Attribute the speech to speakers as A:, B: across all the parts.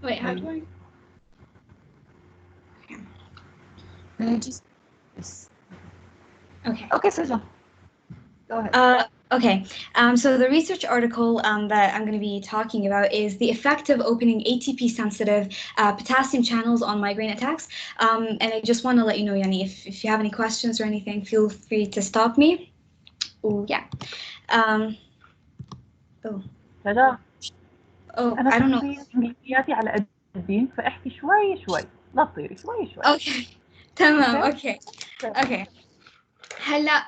A: Wait, how do I?
B: Just
A: Okay.
B: okay, Susan, go ahead.
A: Okay, so the research article that I'm going to be talking about is the effect of opening ATP-sensitive potassium channels on migraine attacks. And I just want to let you know, Yani, if you have any questions or anything, feel free to stop me. Oh, yeah. Um, oh,
B: سجا،
A: oh,
B: أنا
A: I don't know.
B: إنجليزياتي على قدين، فاحكي شوي شوي، لا تطيري شوي شوي.
A: Okay, تمام,
B: Okay.
A: okay, okay. هلا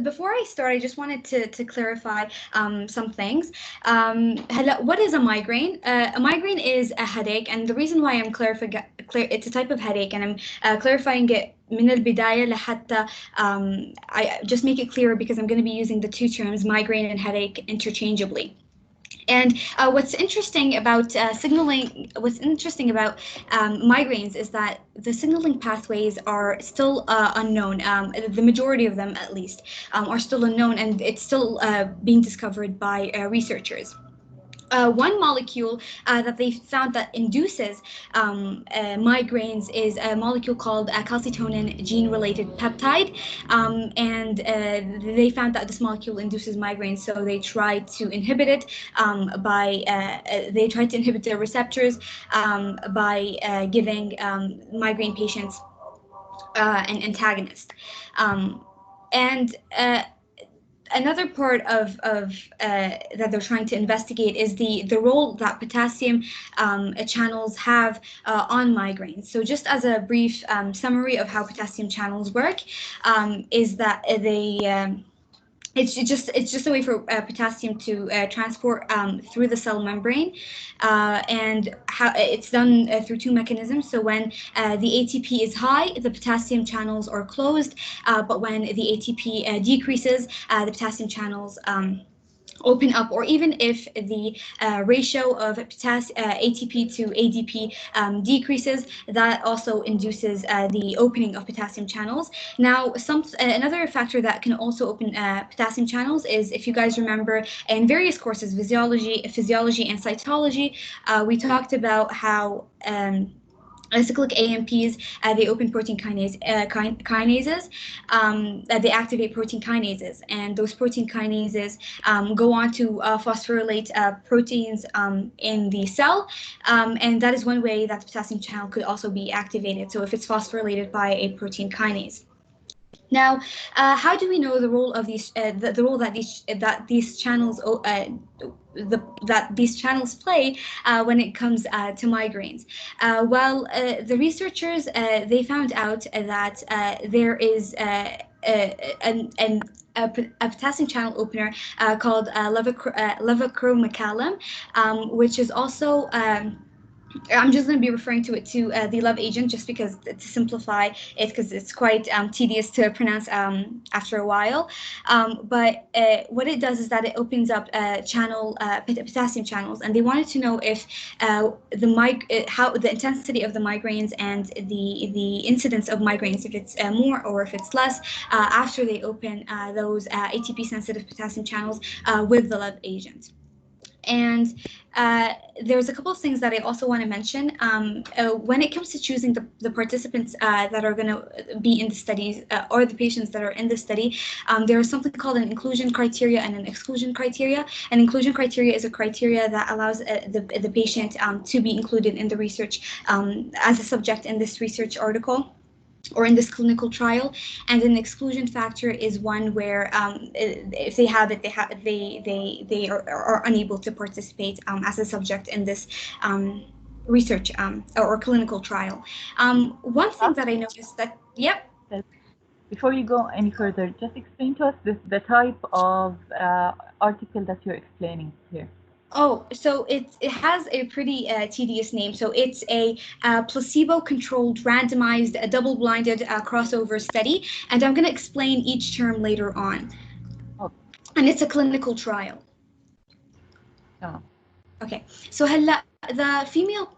A: before I start, I just wanted to clarify some things. هلا, what is a migraine? A migraine is a headache, and the reason why I'm clarifying, it's a type of headache, and I'm clarifying it من البداية لحتى I just make it clearer because I'm going to be using the two terms migraine and headache interchangeably. And what's interesting about migraines is that the signaling pathways are still unknown. The majority of them, at least, are still unknown, and it's still being discovered by researchers. One molecule that they found that induces migraines is a molecule called calcitonin gene-related peptide, and they found that this molecule induces migraines. So they tried to inhibit it they tried to inhibit the receptors by giving migraine patients an antagonist. And Another part of that they're trying to investigate is the role that potassium channels have on migraines. So just as a brief summary of how potassium channels work, is that it's just a way for potassium to transport through the cell membrane, and how it's done through two mechanisms. So when the ATP is high, the potassium channels are closed, but when the ATP decreases, the potassium channels open up, or even if the ratio of ATP to ADP decreases, that also induces the opening of potassium channels. Now, another factor that can also open potassium channels is, if you guys remember, in various courses, physiology and cytology, we talked about how cyclic AMPs, they open protein kinases, they activate protein kinases, and those protein kinases go on to phosphorylate proteins in the cell, and that is one way that the potassium channel could also be activated. So if it's phosphorylated by a protein kinase. Now, how do we know the role of the role that these channels that these channels play when it comes to migraines? The researchers they found out that there is a potassium channel opener called levochromacalum, which is also I'm just going to be referring to it to the love agent, just because to simplify it, because it's quite tedious to pronounce after a while. But what it does is that it opens up potassium channels, and they wanted to know if how the intensity of the migraines and the incidence of migraines, if it's more or if it's less, after they open those ATP sensitive potassium channels with the love agent. And there's a couple of things that I also want to mention. When it comes to choosing the participants that are going to be in the studies, or the patients that are in the study, there is something called an inclusion criteria and an exclusion criteria. An inclusion criteria is a criteria that allows the patient to be included in the research as a subject in this research article or in this clinical trial, and an exclusion factor is one where if they have it, they are unable to participate as a subject in this research or clinical trial. One thing that I noticed that, yep.
B: Before you go any further, just explain to us the type of article that you're explaining here.
A: Oh, so it has a pretty tedious name. So it's a placebo-controlled, randomized, double-blinded crossover study, and I'm going to explain each term later on.
B: Oh,
A: And it's a clinical trial.
B: no.
A: Okay, so the female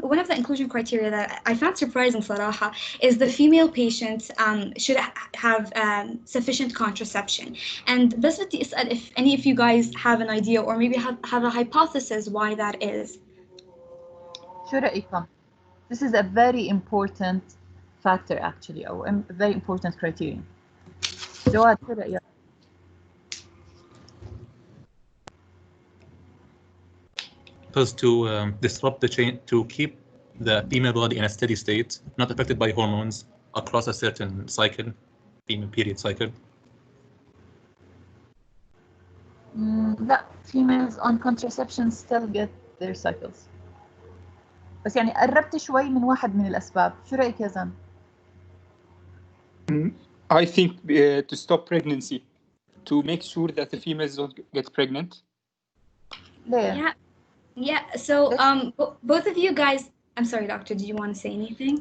A: one of the inclusion criteria that I found surprising صراحة is the female patients should have sufficient contraception. And بس بدي أسأل if any of you guys have an idea or maybe have a hypothesis why that is.
B: شو رأيكم؟ This is a very important factor actually, or a very important criterion. جواد شو رأيك؟
C: Because to disrupt the chain, to keep the female body in a steady state, not affected by hormones across a certain cycle, female period cycle.
B: لا, females on contraception still get their cycles. بس يعني قربت شوي من واحد من الأسباب. شو رأيك يا زن؟
D: I think to stop pregnancy, to make sure that the females don't get pregnant.
B: ليه؟
A: Yeah. So both of you guys. I'm sorry, doctor. Did you want to say anything?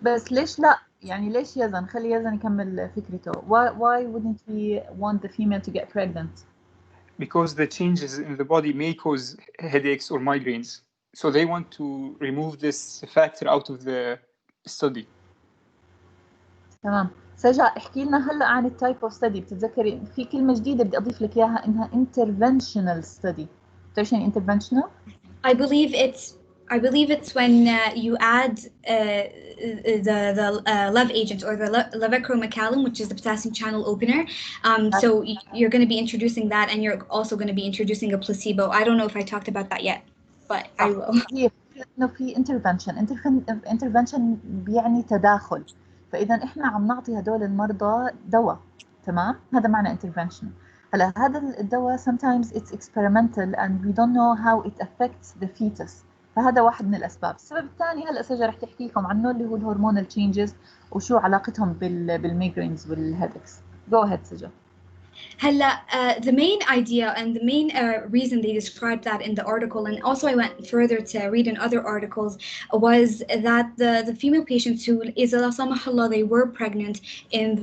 B: بس ليش لا؟ يعني ليش يزن؟ خلي يزن يكمل فكرته. Why wouldn't we want the female to get pregnant?
D: Because the changes in the body may cause headaches or migraines. So they want to remove this factor out of the study.
B: تمام. سجا احكي لنا هلا عن التايب اوف ستدي. بتتذكري في كلمة جديدة بدي أضيف لك إياها إنها interventional study. بتعرفي يعني interventional؟
A: I believe it's when you add the love agent or the levetiracetam, which is the potassium channel opener. So you're going to be introducing that, and you're also going to be introducing a placebo. I don't know if I talked about that yet, but I will.
B: إنه في intervention بيعني تداخل. فإذا إحنا عم نعطي هدول المرضى دواء. تمام؟ هذا معنى intervention. هلا هذا الدواء sometimes it's experimental and we don't know how it affects the fetus. فهذا واحد من الأسباب. السبب الثاني هلا سجا رح تحكي لكم عنه اللي هو الهرمونال changes وشو علاقتهم بالميجرينز والهيدكس. Go ahead سجا.
A: The main idea and the main reason they described that in the article, and also I went further to read in other articles, was that the female patients who, إذا لا سمح الله, they were pregnant in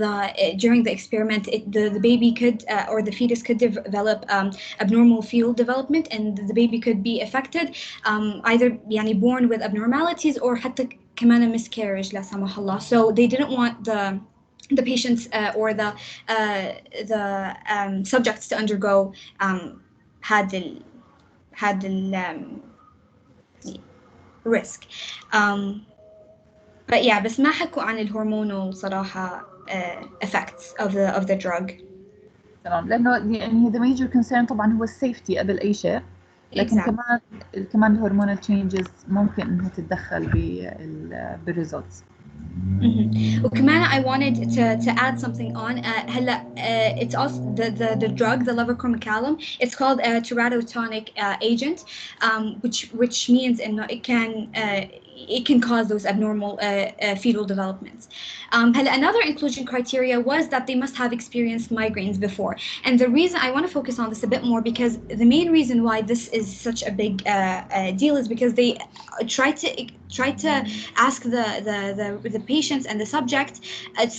A: during the experiment, the baby could or the fetus could develop abnormal fetal development, and the baby could be affected, either يعني born with abnormalities or حتى كمان miscarriage لا سمح الله. So they didn't want the patients or the subjects to undergo had risk. But yeah, بس ما حكوا عن الهرمونال صراحة effects of the drug.
B: تمام. لأنه يعني the major concern طبعا هو السيفتي قبل أي شيء. لكن كمان الهرمونال changes ممكن إنها تتدخل بالresults.
A: وكمان I wanted to add something on. It's also the drug, the levetiracetam. It's called a teratotonic agent, which means it can cause those abnormal fetal developments. Another inclusion criteria was that they must have experienced migraines before. And the reason I want to focus on this a bit more, because the main reason why this is such a big deal is because they try to ask the patients and the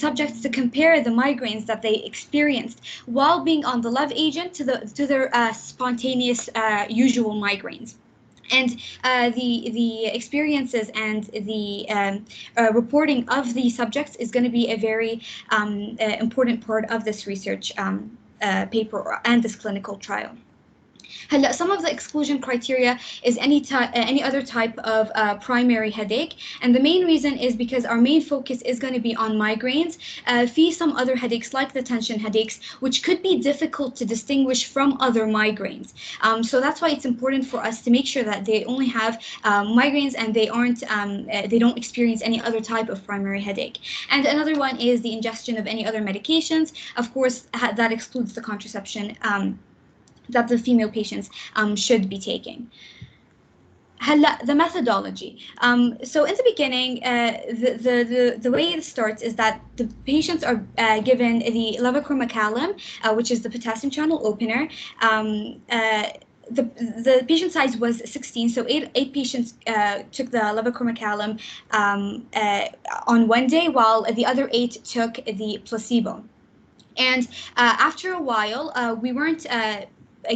A: subjects to compare the migraines that they experienced while being on the love agent to their spontaneous usual migraines. And the experiences and the reporting of the subjects is going to be a very important part of this research paper and this clinical trial. Some of the exclusion criteria is any other type of primary headache, and the main reason is because our main focus is going to be on migraines. Some other headaches like the tension headaches, which could be difficult to distinguish from other migraines. So that's why it's important for us to make sure that they only have migraines and they don't experience any other type of primary headache. And another one is the ingestion of any other medications. Of course, that excludes the contraception that the female patients should be taking. The methodology. So in the beginning, the way it starts is that the patients are given the levetiracetam, which is the potassium channel opener. The patient size was 16, so eight patients took the levetiracetam on one day, while the other 8 took the placebo. And after a while, we weren't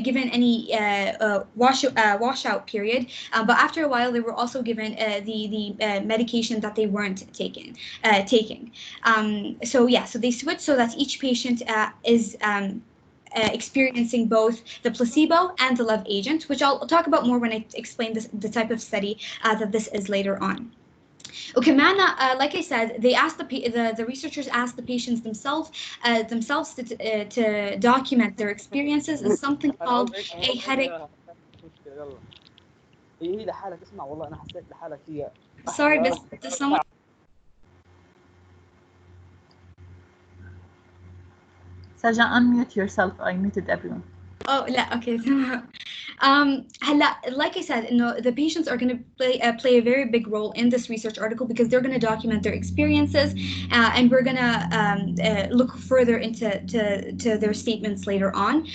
A: given any washout period, but after a while they were also given the medication that they weren't taking. So they switched so that each patient is experiencing both the placebo and the love agent, which I'll talk about more when I explain the type of study that this is later on. Okay, like I said, they asked the researchers asked the patients themselves to document their experiences in something called a headache.
E: هي لحالك اسمع والله انا حسيت لحالك هي.
A: Sorry, but does someone?
B: Saja, unmute yourself. I muted everyone.
A: Oh, لا, okay. Like I said, the patients are going to play a very big role in this research article because they're going to document their experiences, and we're going to look further into their statements later on.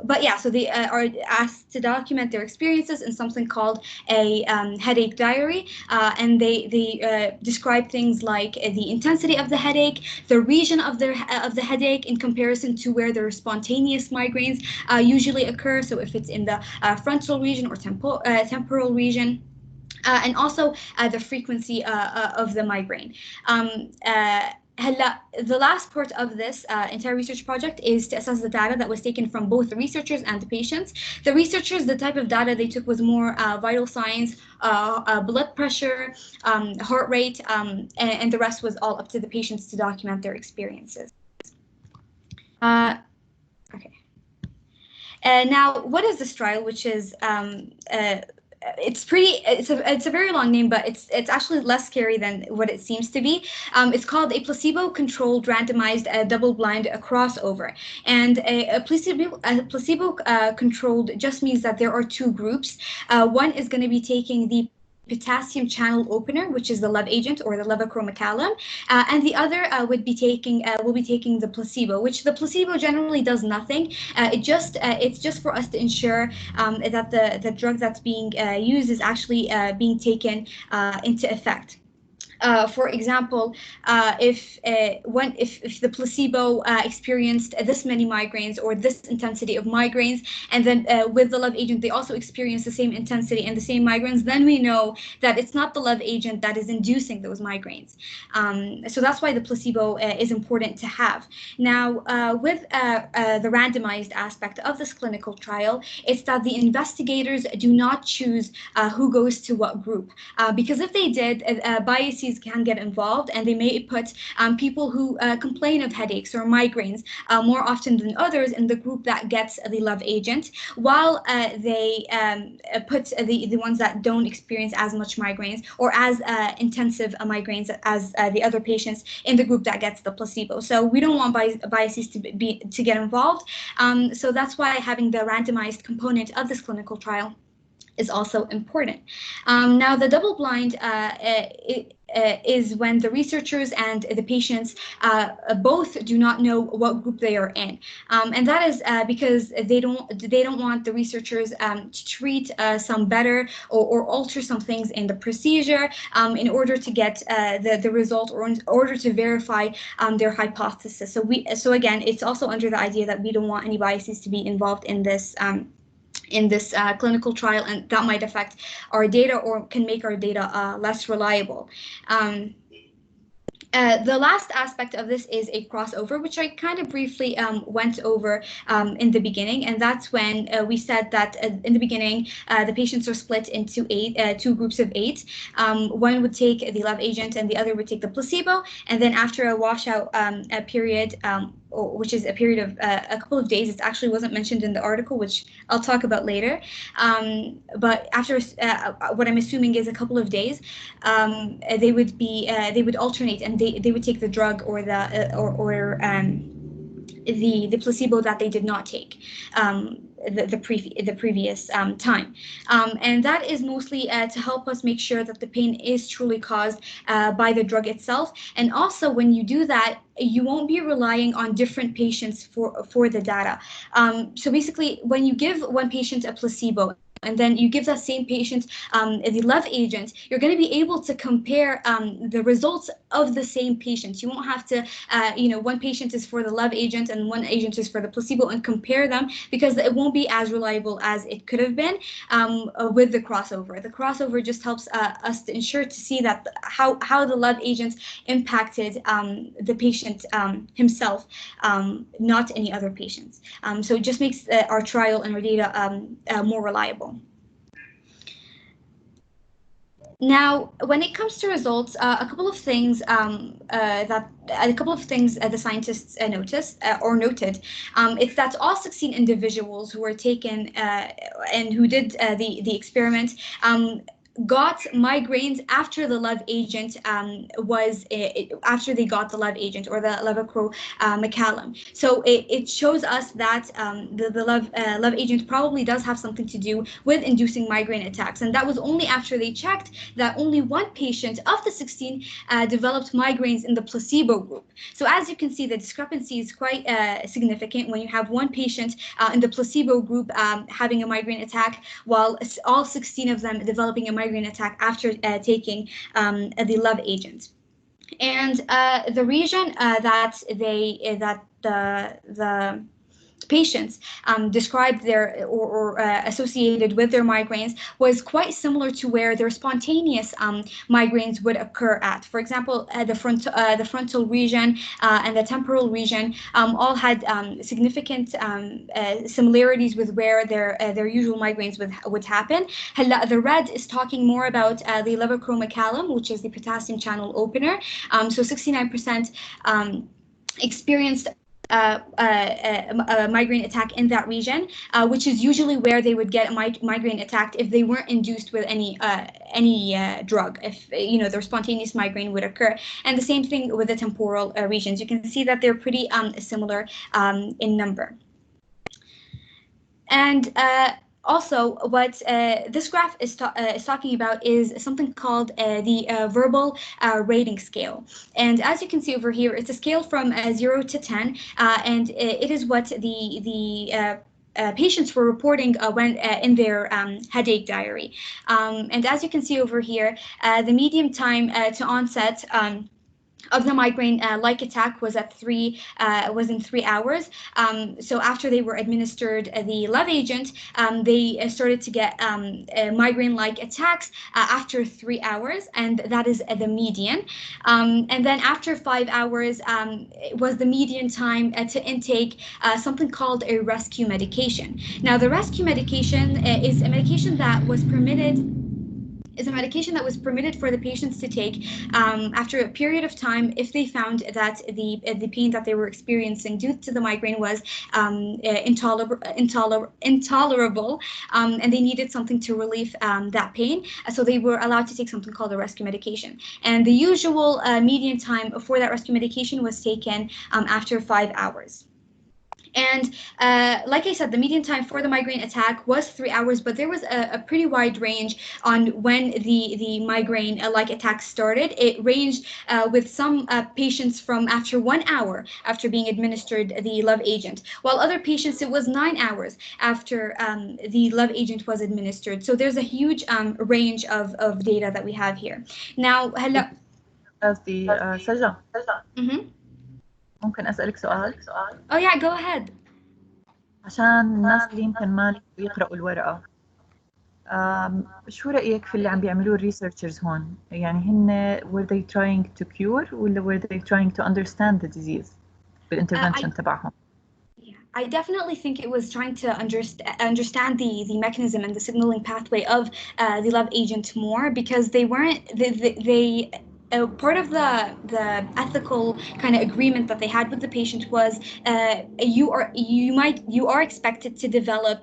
A: But yeah, so they are asked to document their experiences in something called a headache diary, and they describe things like the intensity of the headache, the region of the headache in comparison to where their spontaneous migraines usually occur. So if it's in the frontal region or temporal region, and also the frequency of the migraine. The last part of this entire research project is to assess the data that was taken from both the researchers and the patients. The researchers, the type of data they took was more vital signs, blood pressure, heart rate, and the rest was all up to the patients to document their experiences. Okay. Now, what is this trial, which is it's a very long name, but it's actually less scary than what it seems to be. It's called a placebo-controlled randomized double-blind crossover, and a placebo controlled just means that there are two groups. One is going to be taking the potassium channel opener, which is the love agent or the levochromacalum, and the other will be taking the placebo, which the placebo generally does nothing. It's just for us to ensure that the drug that's being used is actually being taken into effect. For example, if the placebo experienced this many migraines or this intensity of migraines, and then with the love agent they also experience the same intensity and the same migraines, then we know that it's not the love agent that is inducing those migraines. So that's why the placebo is important to have. Now, with the randomized aspect of this clinical trial, it's that the investigators do not choose who goes to what group, because if they did, biases can get involved, and they may put people who complain of headaches or migraines more often than others in the group that gets the love agent, while they put the ones that don't experience as much migraines or as intensive migraines as the other patients in the group that gets the placebo. So we don't want biases to get involved. So that's why having the randomized component of this clinical trial is also important. Now, the double-blind is when the researchers and the patients both do not know what group they are in, and that is because they don't want the researchers to treat some better or alter some things in the procedure in order to get the result or in order to verify their hypothesis. So again, it's also under the idea that we don't want any biases to be involved in this clinical trial, and that might affect our data or can make our data less reliable. The last aspect of this is a crossover, which I kind of briefly went over in the beginning, and that's when we said that in the beginning the patients are split into two groups of 8. One would take the love agent and the other would take the placebo, and then after a washout period, which is a period of a couple of days, it actually wasn't mentioned in the article, which I'll talk about later, but after what I'm assuming is a couple of days, they would alternate, and they would take the drug or the placebo that they did not take the previous time, and that is mostly to help us make sure that the pain is truly caused by the drug itself. And also, when you do that, you won't be relying on different patients for the data. So basically, when you give one patient a placebo and then you give that same patient the love agent, you're going to be able to compare the results of the same patient. You won't have to, one patient is for the love agent and one agent is for the placebo, and compare them, because it won't be as reliable as it could have been with the crossover. The crossover just helps us to ensure to see that how the love agents impacted the patient himself, not any other patients. So it just makes our trial and our data more reliable. Now, when it comes to results, a couple of things the scientists noticed or noted. It's that all 16 individuals who were taken and who did the experiment got migraines after the love agent after they got the love agent, or the levocro-macallan. So it shows us that the love agent probably does have something to do with inducing migraine attacks, and that was only after they checked that only one patient of the 16 developed migraines in the placebo group. So as you can see, the discrepancy is quite significant when you have one patient in the placebo group having a migraine attack, while all 16 of them developing a migraine attack after taking the love agent. And the region that the patients described their or associated with their migraines was quite similar to where their spontaneous migraines would occur at. For example, the frontal region and the temporal region all had significant similarities with where their usual migraines would happen. The red is talking more about the levocro-macallan, which is the potassium channel opener. So 69% experienced a migraine attack in that region, which is usually where they would get a migraine attack if they weren't induced with any drug, if their spontaneous migraine would occur. And the same thing with the temporal regions. You can see that they're pretty similar in number. And also, what this graph is talking about is something called the verbal rating scale. And as you can see over here, it's a scale from 0 to 10, and it is what the patients were reporting when in their headache diary. And as you can see over here, the median time to onset of the migraine-like attack was in 3 hours. So after they were administered the love agent, they started to get migraine-like attacks after 3 hours, and that is the median. And then after 5 hours was the median time to intake something called a rescue medication. Now, the rescue medication is a medication that was permitted for the patients to take after a period of time if they found that the pain that they were experiencing due to the migraine was intolerable, and they needed something to relieve that pain. So they were allowed to take something called a rescue medication. And the usual median time for that rescue medication was taken after 5 hours. And like I said, the median time for the migraine attack was 3 hours, but there was a pretty wide range on when the migraine-like attack started. It ranged with some patients from after 1 hour after being administered the love agent, while other patients it was 9 hours after the love agent was administered. So there's a huge range of data that we have here. Now, هلا
B: سجا ممكن أسألك سؤال؟
A: Oh yeah, go ahead.
B: عشان الناس اللي يمكن ما يقرأوا الورقة، شو رأيك في اللي عم بيعملوه الريسيرشرز هون؟ يعني هن were they trying to cure ولا were they trying to understand the disease بالintervention تبعهم؟
A: I definitely think it was trying to understand the mechanism and the signaling pathway of the love agent more, because they weren't part of the ethical kind of agreement that they had with the patient was you are expected to develop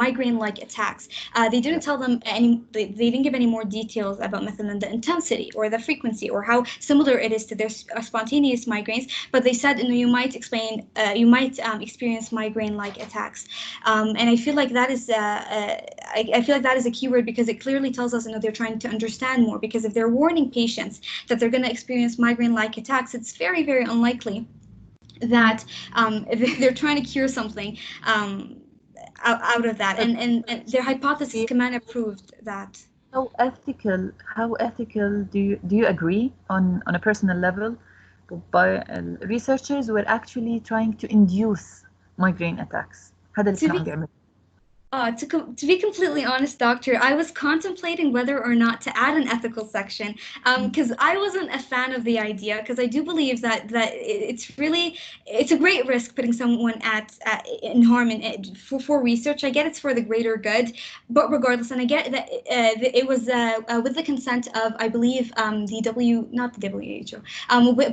A: migraine-like attacks. They didn't tell them they didn't give any more details about مثلا the intensity or the frequency or how similar it is to their spontaneous migraines, but they said you might experience migraine-like attacks, and I feel like that is I feel like that is a keyword, because it clearly tells us they're trying to understand more, because if they're warning patients that they're going to experience migraine-like attacks, it's very, very unlikely that they're trying to cure something. out of that, and their hypothesis كمان proved that.
B: How ethical do you agree on a personal level? By researchers were actually trying to induce migraine attacks. هذا اللي كانوا عم بيعملوا.
A: To be completely honest, Doctor, I was contemplating whether or not to add an ethical section, because I wasn't a fan of the idea, because I do believe that it's a great risk putting someone in harm for research. I get it's for the greater good, but regardless, and I get that it was with the consent of, I believe, not the WHO,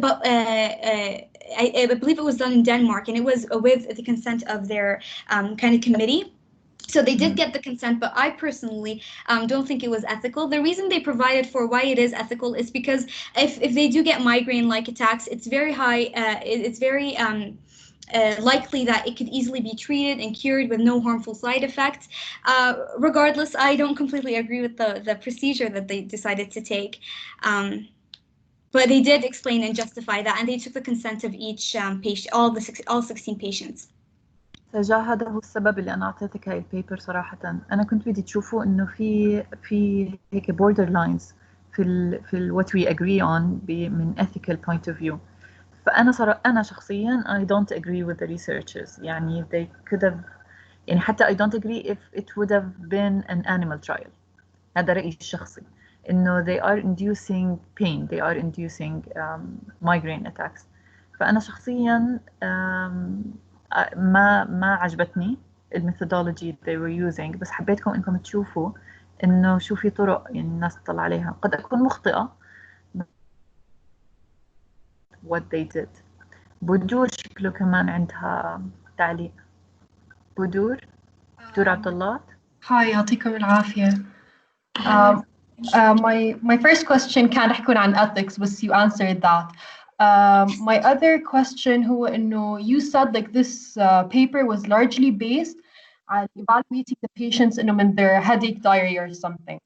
A: but I believe it was done in Denmark, and it was with the consent of their kind of committee. So they did get the consent, but I personally don't think it was ethical. The reason they provided for why it is ethical is because if they do get migraine-like attacks, it's very high. It's very likely that it could easily be treated and cured with no harmful side effects. Regardless, I don't completely agree with the procedure that they decided to take. But they did explain and justify that, and they took the consent of each patient, all 16 patients.
B: سجا هذا هو السبب اللي أنا أعطيتك هاي البيبر صراحة. أنا كنت بدي تشوفوا إنه في هيك border lines في what we agree on من ethical point of view. أنا شخصيا I don't agree with the researchers. يعني they could have يعني حتى I don't agree if it would have been an animal trial. هذا رأيي الشخصي. إنه they are inducing pain, they are inducing migraine attacks. فأنا شخصيا ما عجبتني الميثودولوجي they were using، بس حبيتكم انكم تشوفوا انه شو في طرق يعني الناس تطلع عليها. قد اكون مخطئة what they did. بدور شكله كمان عندها تعليق. بدور عبد الله.
F: هاي يعطيكم العافية. My first question كان حكون عن ethics, but you answered that. My other question هو إنه you said like this paper was largely based on evaluating the patients in their headache diary or something.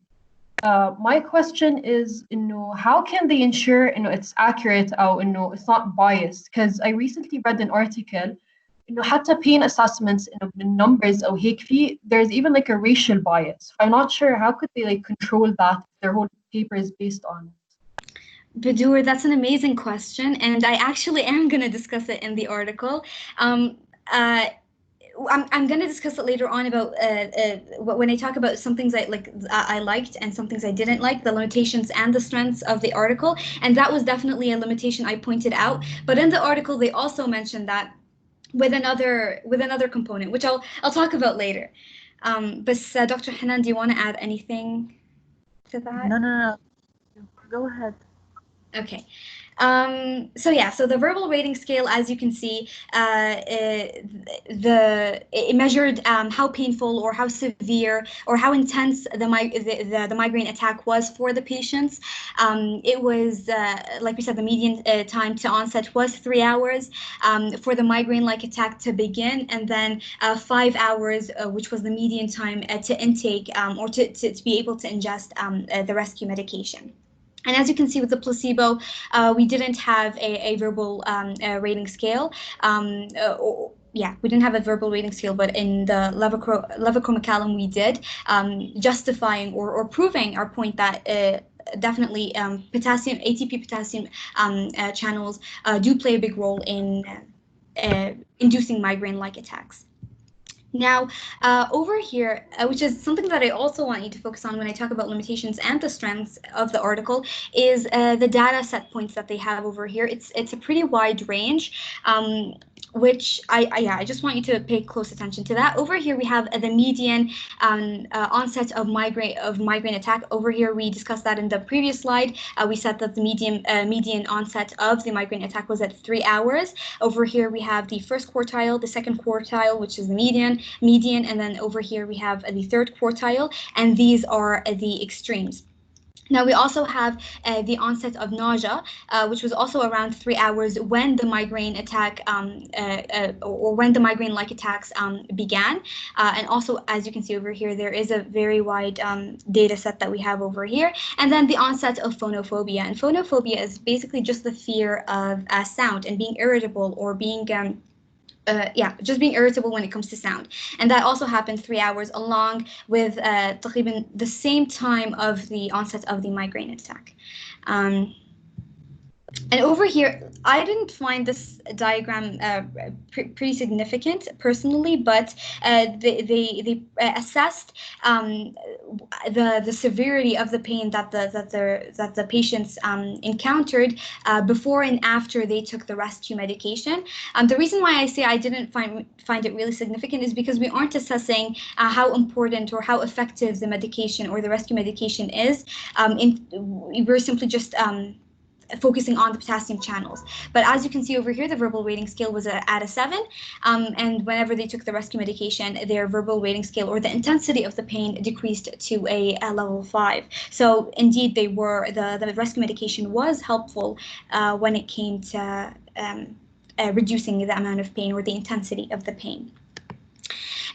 F: My question is إنه how can they ensure it's accurate أو it's not biased? Because I recently read an article إنه حتى pain assessments من numbers أو هيك there's even like a racial bias. I'm not sure how could they like control that if their whole paper is based on it.
A: Badur, that's an amazing question, and I actually am going to discuss it in the article. I'm going to discuss it later on about when I talk about some things I liked and some things I didn't like, the limitations and the strengths of the article, and that was definitely a limitation I pointed out. But in the article, they also mentioned that with another component, which I'll talk about later. But Dr. Hanan, do you want to add anything to that?
B: No. Go ahead.
A: Okay. So the verbal rating scale, as you can see, it measured how painful or how severe or how intense the migraine attack was for the patients. It was, like we said, the median time to onset was 3 hours for the migraine-like attack to begin, and then 5 hours, which was the median time to intake or to be able to ingest the rescue medication. And as you can see with the placebo, we didn't have a verbal rating scale. We didn't have a verbal rating scale, but in the Levercro-McCallum we did, justifying or proving our point that definitely ATP potassium channels do play a big role in inducing migraine-like attacks. Now, over here, which is something that I also want you to focus on when I talk about limitations and the strengths of the article, is the data set points that they have over here. It's a pretty wide range, which I just want you to pay close attention to that. Over here, we have the median onset of migraine attack. Over here, we discussed that in the previous slide. We said that the median onset of the migraine attack was at 3 hours. Over here, we have the first quartile, the second quartile, which is the median, and then over here we have the third quartile, and these are the extremes. Now we also have the onset of nausea, which was also around 3 hours when the migraine attack or when the migraine-like attacks began. And also, as you can see over here, there is a very wide data set that we have over here. And then the onset of phonophobia. And phonophobia is basically just the fear of sound and being irritable or being just being irritable when it comes to sound. And that also happened 3 hours along with تقريبا the same time of the onset of the migraine attack. And over here, I didn't find this diagram pretty significant personally, but they assessed the severity of the pain that the patients encountered before and after they took the rescue medication. The reason why I say I didn't find it really significant is because we aren't assessing how important or how effective the medication or the rescue medication is. We're simply just focusing on the potassium channels. But as you can see over here, the verbal rating scale was at a 7, and whenever they took the rescue medication, their verbal rating scale or the intensity of the pain decreased to a level 5. So indeed, the rescue medication was helpful when it came to reducing the amount of pain or the intensity of the pain.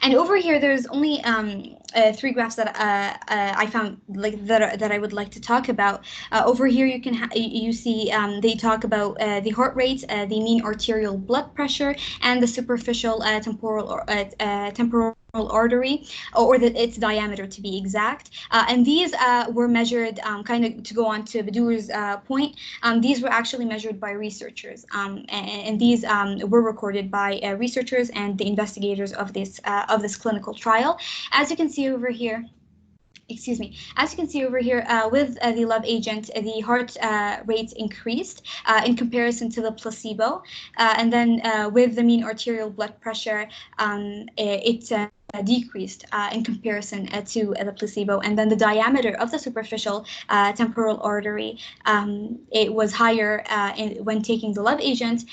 A: And over here, there's only 3 graphs that I found that I would like to talk about. Over here, you see they talk about the heart rate, the mean arterial blood pressure, and the superficial temporal artery, or its diameter to be exact. And these were measured, kind of to go on to Badur's point, these were actually measured by researchers. And these were recorded by researchers and the investigators of this clinical trial. As you can see over here, as you can see over here, with the LOVE agent, the heart rate increased in comparison to the placebo. And then with the mean arterial blood pressure, it decreased in comparison to the placebo. And then the diameter of the superficial temporal artery, it was higher when taking the LOVE agent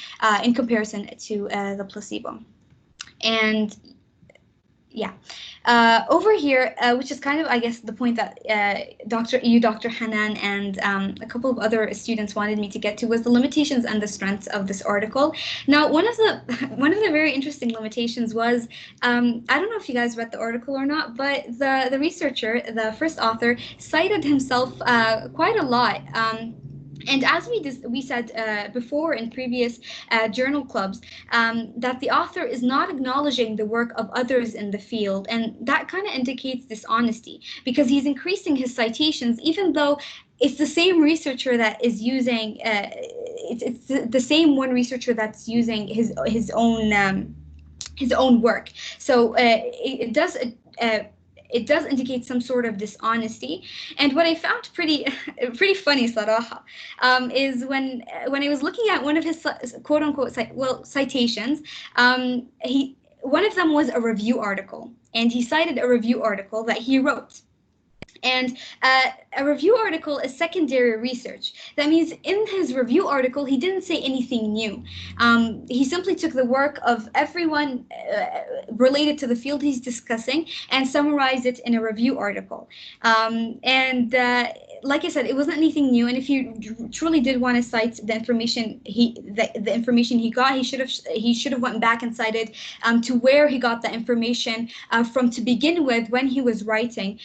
A: in comparison to the placebo. And yeah, over here, which is kind of, I guess, the point that Dr. Hanan and a couple of other students wanted me to get to, was the limitations and the strengths of this article. Now, one of the very interesting limitations was, I don't know if you guys read the article or not, but the researcher, the first author, cited himself quite a lot. And as we said before in previous journal clubs, that the author is not acknowledging the work of others in the field, and that kind of indicates dishonesty, because he's increasing his citations even though it's the same researcher that is using it's the same one researcher that's using his own work. So it does indicate some sort of dishonesty. And what I found pretty funny, صراحة, is when I was looking at one of his quote unquote citations, one of them was a review article, and he cited a review article that he wrote. And a review article is secondary research. That means in his review article, he didn't say anything new. He simply took the work of everyone related to the field he's discussing and summarized it in a review article. Like I said, it wasn't anything new. And if you truly did want to cite the information the information he got, he should have went back and cited to where he got the information from to begin with when he was writing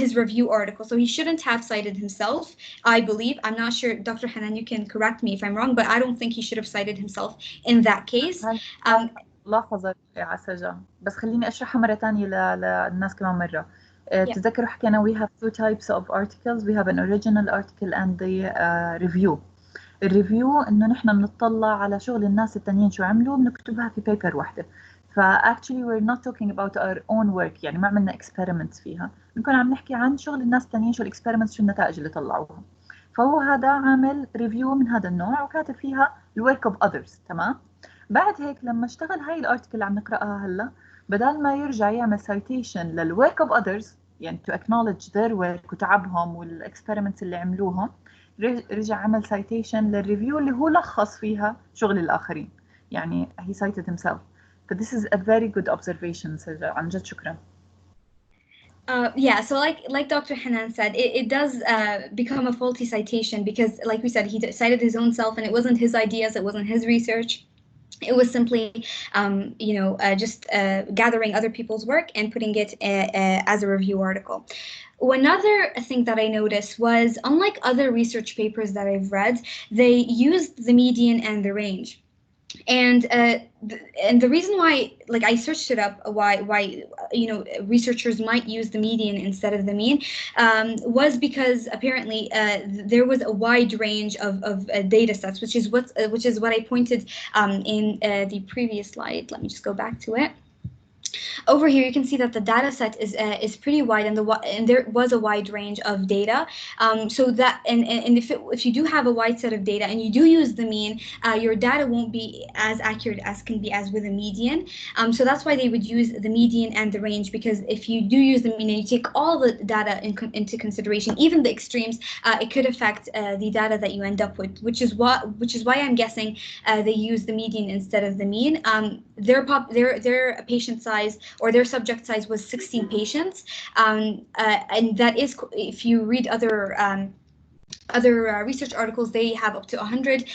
A: his review article. So he shouldn't have cited himself, I believe. I'm not sure, Dr. Hanan, you can correct me if I'm wrong, but I don't think he should have cited himself in that case.
B: لاحظت يا سجا، بس خليني اشرحها مرة ثانية للناس كمان مرة. تذكروا حكينا we have 2 types of articles. We have an original article and the review. الريفيو انه نحن بنطلع على شغل الناس التانيين شو عملوا بنكتبها في paper واحدة. actually we're not talking about our own work، يعني ما عملنا experiments فيها، بنكون عم نحكي عن شغل الناس التانيين، شو experiments، شو النتائج اللي طلعوها. فهو هذا عامل ريفيو من هذا النوع وكاتب فيها الwork of others. تمام. بعد هيك لما اشتغل هاي الارتكل اللي عم نقراها هلا، بدل ما يرجع يعمل citation للwork of others، يعني to acknowledge their work وتعبهم والاكسبيرمنتس اللي عملوهم، رجع عمل citation للريفيو اللي هو لخص فيها شغل الآخرين. يعني he cited himself. But this is a very good observation, سجا. عن جد شكرا.
A: Yeah, so like Dr. Hanan said, it does become a faulty citation because, like we said, he cited his own self, and it wasn't his ideas, it wasn't his research. It was simply, just gathering other people's work and putting it as a review article. Another thing that I noticed was, unlike other research papers that I've read, they used the median and the range. And the reason why, like, I searched it up, why researchers might use the median instead of the mean, was because apparently there was a wide range of data sets, which is what I pointed in the previous slide. Let me just go back to it. Over here, you can see that the data set is pretty wide, and there was a wide range of data. So that and if you do have a wide set of data and you do use the mean, your data won't be as accurate as can be as with a median. So that's why they would use the median and the range, because if you do use the mean and you take all the data into consideration, even the extremes, it could affect the data that you end up with, which is why I'm guessing they use the median instead of the mean. Their patient size, or their subject size, was 16 patients, and that is, if you read other research articles, they have up to 100,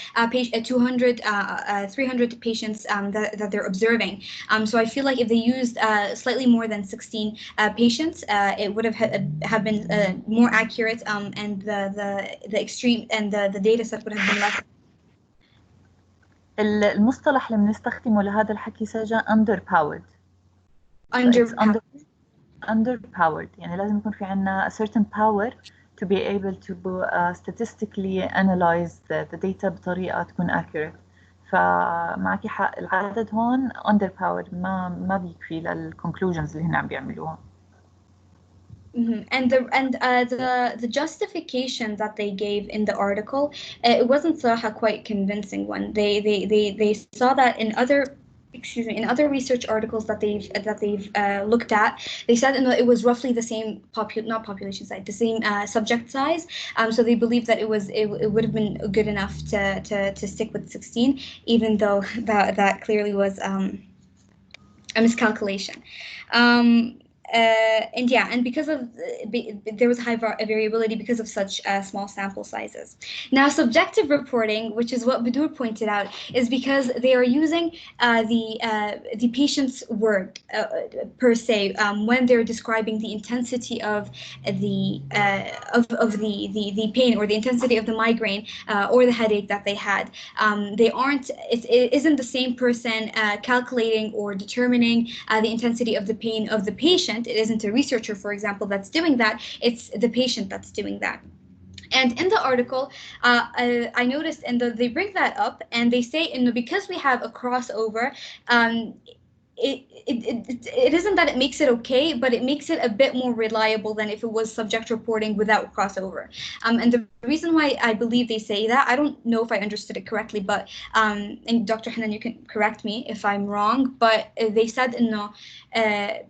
A: 200, 300 patients that they're observing. So I feel like if they used slightly more than 16 patients, it would have been more accurate, and the extreme and the data set would have been less.
B: المصطلح اللي بنستخدمه لهذا الحكي سجا underpowered. Underpowered يعني لازم يكون في عنا a certain power to be able to statistically analyze the data بطريقة تكون accurate. فمعكي حق، العدد هون underpowered، ما بيكفي للconclusions اللي هن عم بيعملوها.
A: And the justification that they gave in the article, it wasn't صراحة quite convincing one. They saw that in other research articles that they've looked at, they said it was roughly the same population size, the same subject size. So they believed that it would have been good enough to stick with 16, even though that clearly was a miscalculation. And because of there was high variability because of such small sample sizes. Now, subjective reporting, which is what Badur pointed out, is because they are using the patient's word per se when they're describing the intensity of the pain, or the intensity of the migraine or the headache that they had. They aren't. It isn't the same person calculating or determining the intensity of the pain of the patient. It isn't a researcher, for example, that's doing that. It's the patient that's doing that. And in the article, I noticed, and they bring that up, and they say, because we have a crossover, it isn't that it makes it okay, but it makes it a bit more reliable than if it was subject reporting without crossover. And the reason why I believe they say that, I don't know if I understood it correctly, but and Dr. Hanan, you can correct me if I'm wrong, but they said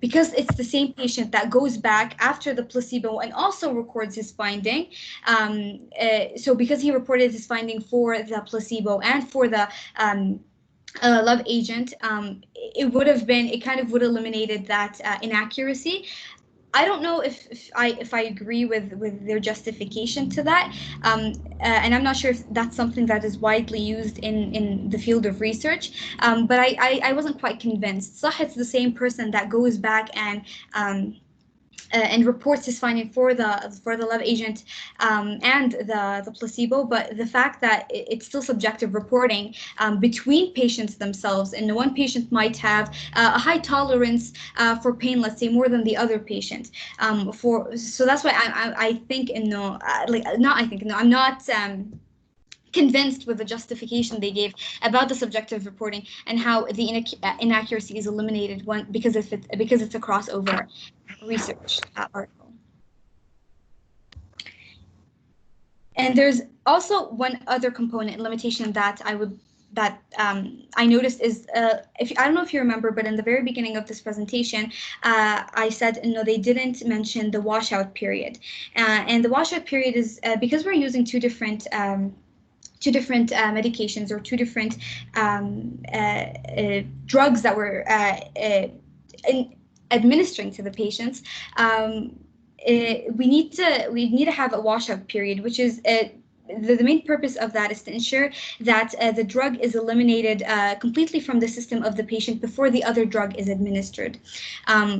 A: because it's the same patient that goes back after the placebo and also records his finding. So because he reported his finding for the placebo and for the love agent, it kind of would have eliminated that inaccuracy. I don't know if I agree with their justification to that, and I'm not sure if that's something that is widely used in the field of research, but I wasn't quite convinced. So it's the same person that goes back and reports his finding for the love agent and the placebo, but the fact that it's still subjective reporting between patients themselves, and one patient might have a high tolerance for pain, let's say, more than the other patient. So that's why I think I'm not convinced with the justification they gave about the subjective reporting and how the inaccuracy is eliminated because it's a crossover research article. And there's also one other component limitation that I noticed is I don't know if you remember, but in the very beginning of this presentation, I said they didn't mention the washout period, and the washout period is because we're using two different medications, or two different drugs that we're administering to the patients. We need to have a washout period, which is the main purpose of that is to ensure that the drug is eliminated completely from the system of the patient before the other drug is administered.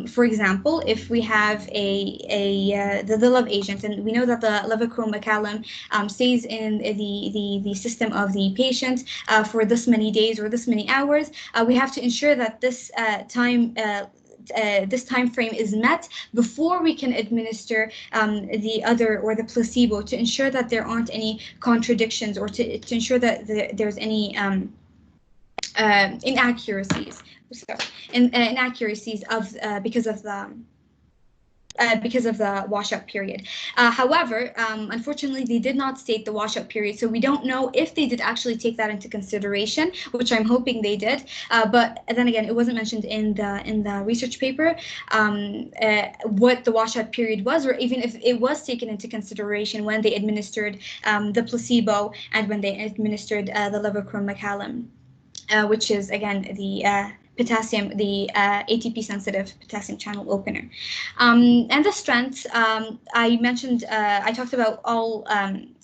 A: For example, if we have the love agent, and we know that the levochromacalum stays in the system of the patient for this many days or this many hours, we have to ensure that this time frame is met before we can administer the other or the placebo, to ensure that there aren't any contradictions, or to ensure that there's any inaccuracies. Inaccuracies of because of the washout period. However, unfortunately, they did not state the washout period, so we don't know if they did actually take that into consideration, which I'm hoping they did. But then again, it wasn't mentioned in the research paper what the washout period was, or even if it was taken into consideration when they administered the placebo and when they administered the levochromacalum, which is again the potassium, the ATP sensitive potassium channel opener. And the strengths, I mentioned, I talked about all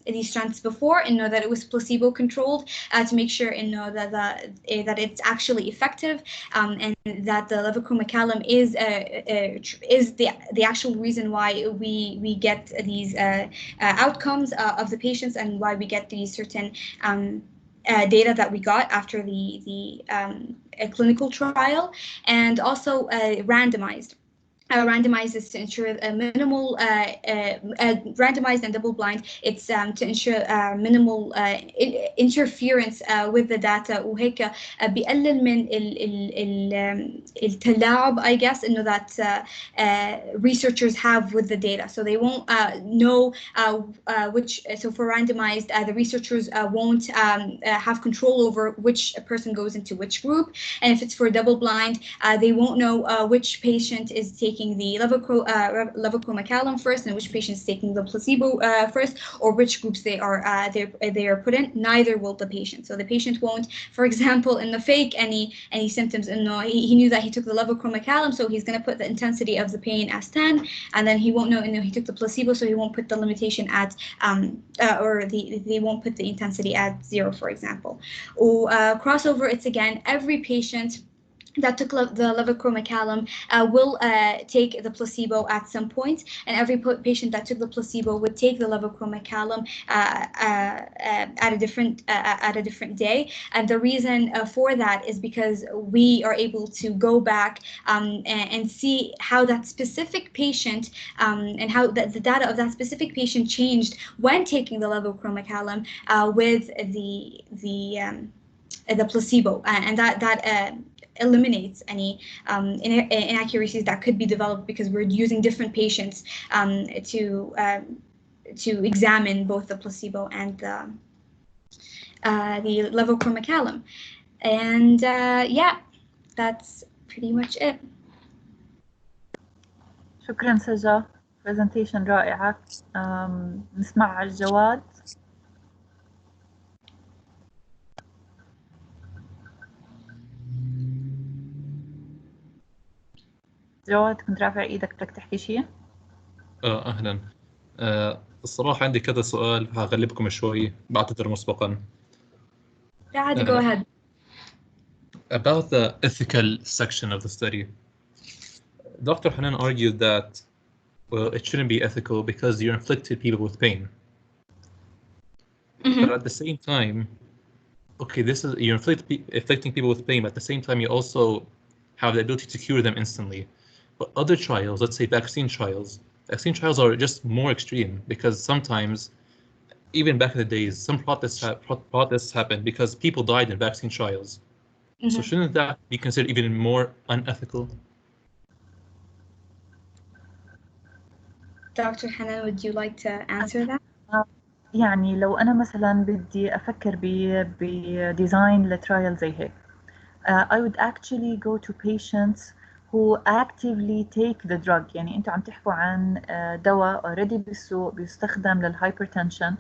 A: these strengths before, and know that it was placebo controlled to make sure and know that it's actually effective, and that the levochromacalum is the actual reason why we get these outcomes of the patients, and why we get these certain data that we got after the clinical trial, and also randomized. Randomized is to ensure a minimal, randomized and double-blind. It's to ensure minimal interference with the data, وهيك بيقلل من التلاعب, I guess, إنه that researchers have with the data. So they won't know which. So for randomized, the researchers won't have control over which person goes into which group. And if it's for double-blind, they won't know which patient is taking the levochromacalum first and which patient is taking the placebo first, or which groups they are put in. Neither will the patient. So the patient won't, for example, in the fake any symptoms. And no, he knew that he took the levochromacalum, so he's going to put the intensity of the pain as 10, and then he won't know he took the placebo, so he won't put the limitation at they won't put the intensity at 0, for example. Or crossover, it's again every patient that took the levochromacalum will take the placebo at some point, and every patient that took the placebo would take the levochromacalum at a different day. And the reason for that is because we are able to go back and see how that specific patient and how the data of that specific patient changed when taking the levochromacalum with the placebo, and that eliminates any inaccuracies that could be developed, because we're using different patients to examine both the placebo and the levochromacalum. And yeah, that's pretty much it.
B: شكرا سجا، presentation رائعة. نسمع الجواد. جواد، كنت رافع ايدك، بدك تحكي شيء؟
C: اهلا. الصراحة عندي كذا سؤال، هغلبكم شوي، بعتذر مسبقا.
A: عادي, go ahead.
C: About the ethical section of the study, Dr. Hanan argued that, well, it shouldn't be ethical because you inflicted people with pain. But at the same time, okay, you're inflicting people with pain, but at the same time you also have the ability to cure them instantly. But other trials, let's say vaccine trials are just more extreme, because sometimes, even back in the days, some protests happened because people died in vaccine trials. So shouldn't that be considered even more unethical?
A: Dr. Hanan, would you like to answer that?
B: يعني لو أنا مثلا بدي أفكر بديزاين لترايل زي هيك, I would actually go to patients who actively take the drug. يعني أنتوا عم تحكوا عن دواء already بالسوق بيستخدم للhypertension,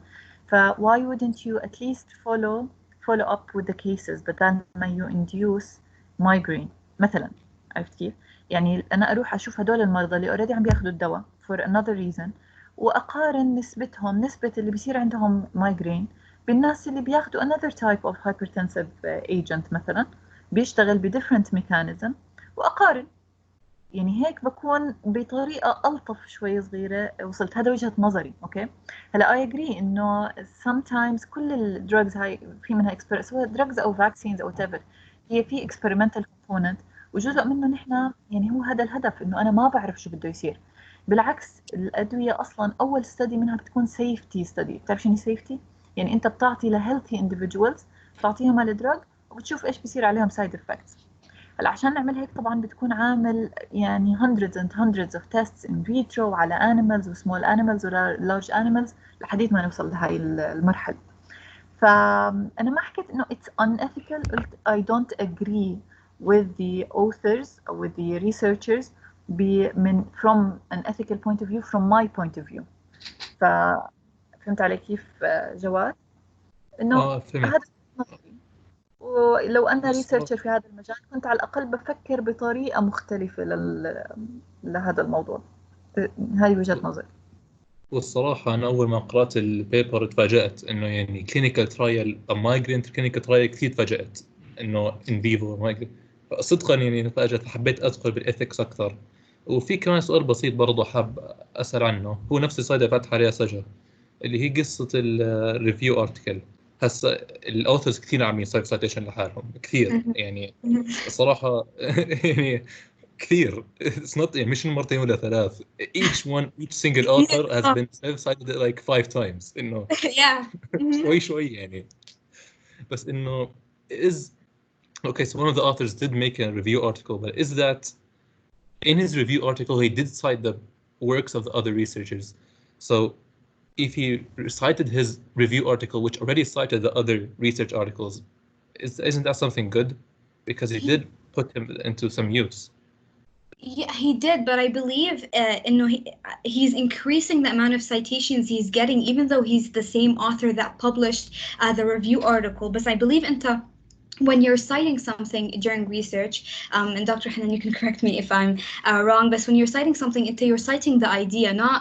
B: why wouldn't you at least follow up with the cases بدل ما you induce migraine مثلا؟ عرفت كيف؟ يعني أنا أروح أشوف هدول المرضى اللي already عم بياخدوا الدواء for another reason, وأقارن نسبتهم، نسبة اللي بيصير عندهم مايجرين بالناس اللي بياخدوا another type of hypertensive agent مثلا بيشتغل بديفرنت ميكانيزم، وأقارن. يعني هيك بكون بطريقة ألطف شوي صغيرة وصلت. هذا وجهة نظري. أوكي هلا I agree إنه sometimes كل الدراجز هاي في منها سواء drugs أو vaccines أو whatever هي في experimental component، وجزء منه نحن يعني هو هذا الهدف إنه أنا ما بعرف شو بده يصير. بالعكس الأدوية أصلا أول study منها بتكون safety study. بتعرف شنو safety؟ يعني أنت بتعطي ل healthy individuals بتعطيهم الدراج وبتشوف إيش بيصير عليهم side effects. هلا عشان نعمل هيك طبعا بتكون عامل يعني hundreds and hundreds of tests in vitro على animals و small animals و large animals لحديت ما نوصل لهاي المرحلة. فأنا ما حكيت إنه it's unethical، قلت I don't agree with the authors or with the researchers from an ethical point of view from my point of view. فهمت علي كيف جواد؟ إنه
C: فهمت.
B: هذا نظري، ولو أنا ريسيرشر في هذا المجال كنت على الأقل بفكر بطريقة مختلفة لهذا الموضوع. هاي وجهة نظري.
C: والصراحة أنا أول ما قرأت البيبر تفاجأت إنه يعني كلينيكال ترايل مايجرين كلينيكال ترايل كثير تفاجأت إنه إن فيفو مايجرين. صدقا يعني تفاجأت، حبيت أدخل بالإثكس أكثر. وفي كمان سؤال بسيط برضه حاب أسأل عنه، هو نفس الصيدة فتح عليها سجل، اللي هي قصة الريفيو أرتكل. هسا الأوثرز كثير عم يسوي سايتيشن لحالهم كثير يعني الصراحة يعني كثير. It's not يعني مش مرتين ولا ثلاث. each single author has been self-cited like 5 times. إنه شوي يعني. بس إنه okay, so one of the authors did make a review article, but is that in his review article he did cite the works of the other researchers. So if he cited his review article, which already cited the other research articles, isn't that something good? Because he did put him into some use.
A: Yeah, he did, but I believe he's increasing the amount of citations he's getting, even though he's the same author that published the review article. But I believe when you're citing something during research, and Dr. Hanan, you can correct me if I'm wrong, but when you're citing something, you're citing the idea, not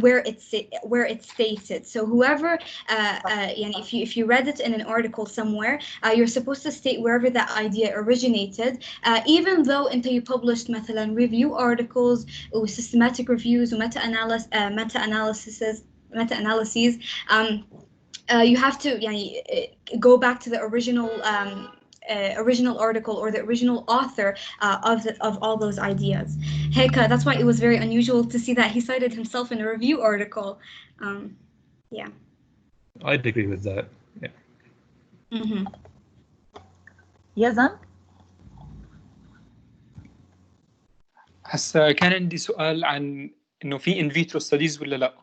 A: where it's stated. So whoever, if you read it in an article somewhere, you're supposed to state wherever that idea originated, even though you published مثلا review articles or systematic reviews or meta-analyses. You have to go back to the original article or the original author of all those ideas. Heka, that's why it was very unusual to see that he cited himself in a review article. Yeah.
C: I'd agree with that. Yeah.
B: يزن؟
D: هسا كان عندي سؤال عن إنه في in vitro studies ولا لا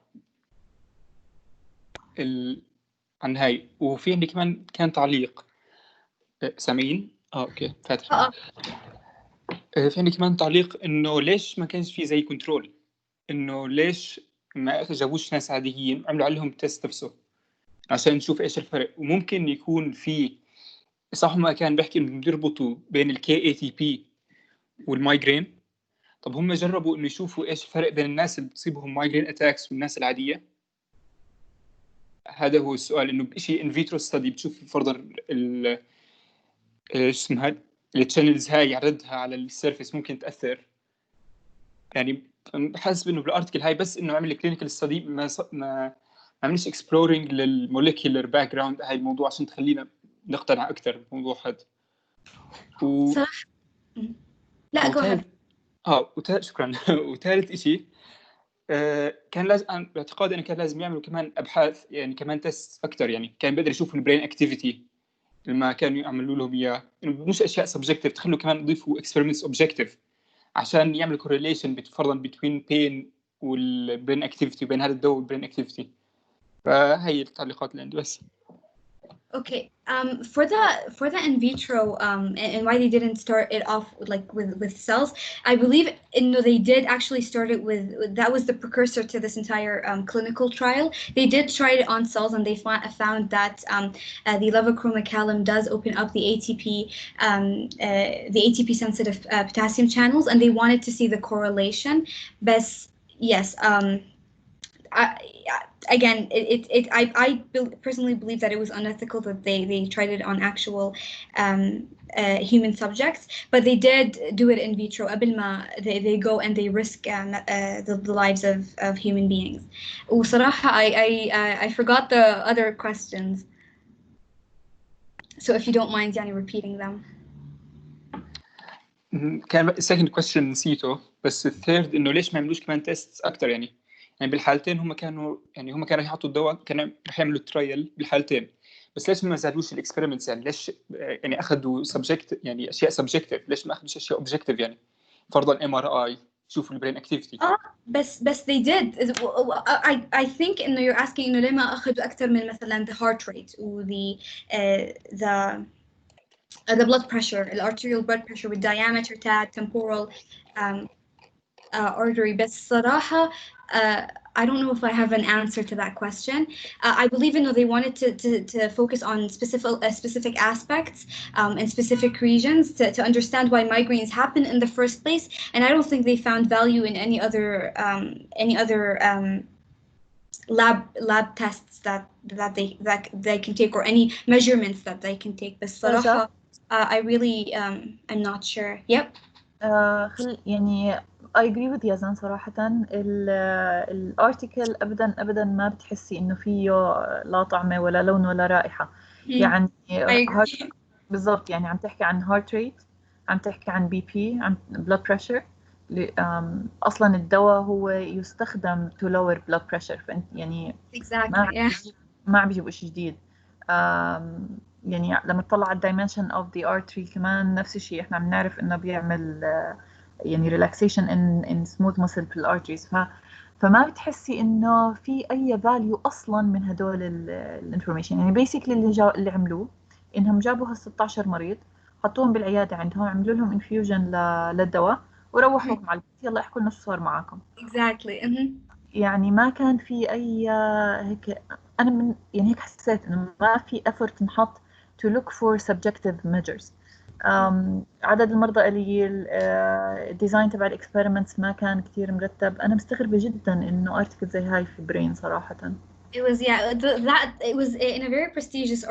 D: عن هاي، وفي عندي كمان كان تعليق. سامعين؟ اوكي فاتح. في عندي كمان تعليق انه ليش ما كانش في زي كنترول، انه ليش ما جابوش ناس عاديين عملوا عليهم تيست نفسه عشان نشوف ايش الفرق. وممكن يكون في صح ما كان بحكي انه بيربطوا بين الكي اي تي بي والمايجرين. طب هم جربوا انه يشوفوا ايش الفرق بين الناس اللي بتصيبهم مايجرين اتاكس والناس العاديه؟ هذا هو السؤال، انه بشيء ان فيترو ستدي بتشوف فرضا اسمها التشانلز هاي عرضها على السيرفيس ممكن تاثر. يعني بحسب انه بالارتكل هاي بس انه عمل كلينيكال ستدي ما عملش اكسبلورينج للموليكيولر باك جراوند هاي الموضوع عشان تخلينا نقتنع اكثر بالموضوع هذا.
A: صح. لا جو ahead.
D: شكرا. وثالث شيء كان لازم باعتقادي أنا كان لازم يعملوا كمان أبحاث، يعني كمان تست أكتر، يعني كان بقدر يشوفوا البرين أكتيفيتي لما كانوا يعملوا لهم إياه، مش أشياء سبجكتيف، تخلوا كمان يضيفوا experiments objective عشان يعملوا correlation فرضاً between pain والبرين أكتيفيتي وبين هذا الدواء والبرين أكتيفيتي. فهي التعليقات اللي عندي بس.
A: Okay. For the in vitro and why they didn't start it off with cells, I believe they did actually start it with that was the precursor to this entire clinical trial. They did try it on cells and they found that the levochromacalum does open up the ATP sensitive potassium channels, and they wanted to see the correlation. But yes. again, I personally believe that it was unethical that they tried it on actual human subjects, but they did do it in vitro. قبل ما they go and they risk the lives of human beings. وصراحة I forgot the other questions. So if you don't mind يعني repeating them.
D: كان second question نسيته، بس الثيرد إنه ليش ما يعملوش كمان تيست أكتر يعني بالحالتين هم كانوا راح يحطوا الدواء، كانوا راح يعملوا ترايل بالحالتين، بس ليش ما زادوش الاكسبيرمنتس؟ يعني ليش يعني أخذوا سبجكت يعني أشياء سبجكتيف، ليش ما أخذوش أشياء اوبجكتيف؟ يعني فرضا MRI شوفوا البرين اكتيفيتي.
A: بس they did. I think إنه you're asking إنه ليه ما أخذوا أكتر من مثلا the heart rate و the blood pressure, the arterial blood pressure with diameter تاع temporal artery. بس صراحة I don't know if I have an answer to that question. I believe they wanted to focus on specific aspects and specific regions to understand why migraines happen in the first place, and I don't think they found value in any other lab tests that they can take, or any measurements that they can take. بس صراحة I really I'm not sure. Yep.
B: يعني I agree with يزن صراحة. الارتيكل أبدا ما بتحسي إنه فيه لا طعمة ولا لون ولا رائحة. يعني بالضبط، يعني عم تحكي عن heart rate، عم تحكي عن BP، عن blood pressure. أصلا الدواء هو يستخدم to lower blood pressure، فأنت يعني ما عم بيجيبوا شيء جديد. يعني لما تطلع على dimension of the artery كمان نفس الشيء، احنا عم نعرف انه بيعمل يعني relaxation in smooth muscle في الارتريز. فما بتحسي انه في اي value اصلا من هدول الانفورميشن. يعني basically اللي عملوه انهم جابوا هال 16 مريض، حطوهم بالعياده عندهم، عملوا لهم infusion للدواء وروحوهم على البيت، يلا احكوا لنا شو صار معكم.
A: exactly.
B: يعني ما كان في اي هيك، انا يعني هيك حسيت انه ما في effort نحط to look for subjective measures. عدد المرضى قليل، الديزاين تبع الاكسبيرمنتس ما كان كتير مرتب. انا مستغربه جدا انه ارتكل زي هاي في برين صراحه.
A: It was it was in a very prestigious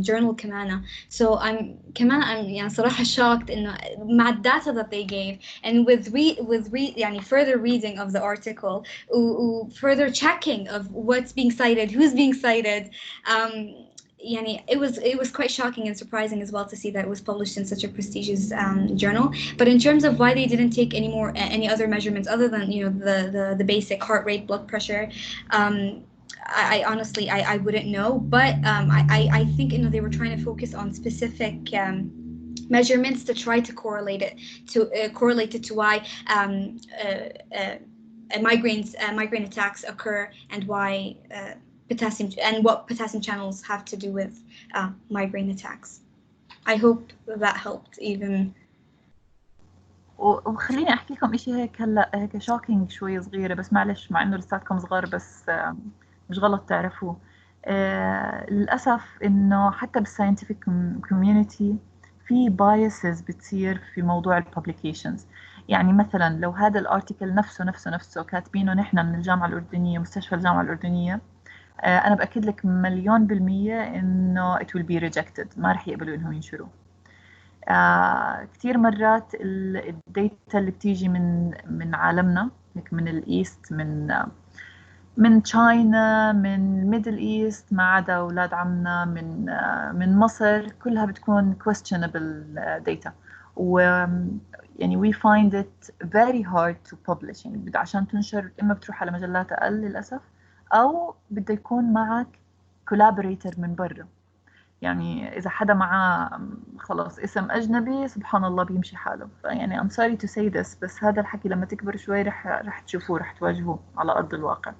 A: journal كمان. So I'm يعني صراحة shocked إنه مع data that they gave, and with further reading of the article further checking of what's being cited, who's being cited. It was quite shocking and surprising as well to see that it was published in such a prestigious journal. But in terms of why they didn't take any other measurements other than the basic heart rate, blood pressure, I honestly I wouldn't know. But I think they were trying to focus on specific measurements to try to correlate it to why migraine attacks occur, and why potassium, and what potassium channels have to do with migraine attacks. I hope that helped even.
B: وخليني احكي لكم شيء هيك هلا هيك شوكينج شوي صغيره، بس معلش مع انه لساتكم صغار، بس مش غلط تعرفوه. للاسف انه حتى بالساينتفك كوميونتي في بايسز بتصير في موضوع الببليكيشنز. يعني مثلا لو هذا الارتيكل نفسه كاتبينه نحن من الجامعه الاردنيه، مستشفى الجامعه الاردنيه، أنا بأكد لك 100% إنه it will be rejected، ما رح يقبلوا إنهم ينشروه. كتير مرات الداتا اللي بتيجي من عالمنا، من الإيست، من تشاينا، من ميدل إيست، ما عدا أولاد عمنا من مصر، كلها بتكون questionable data. يعني we find it very hard to publish. يعني عشان تنشر إما بتروح على مجلات أقل للأسف، أو بده يكون معك collaborator من برا. يعني إذا حدا معاه خلاص اسم أجنبي سبحان الله بيمشي حاله. يعني I'm sorry to say this، بس هذا الحكي لما تكبر شوي رح تشوفوه، رح تواجهوه على أرض الواقع.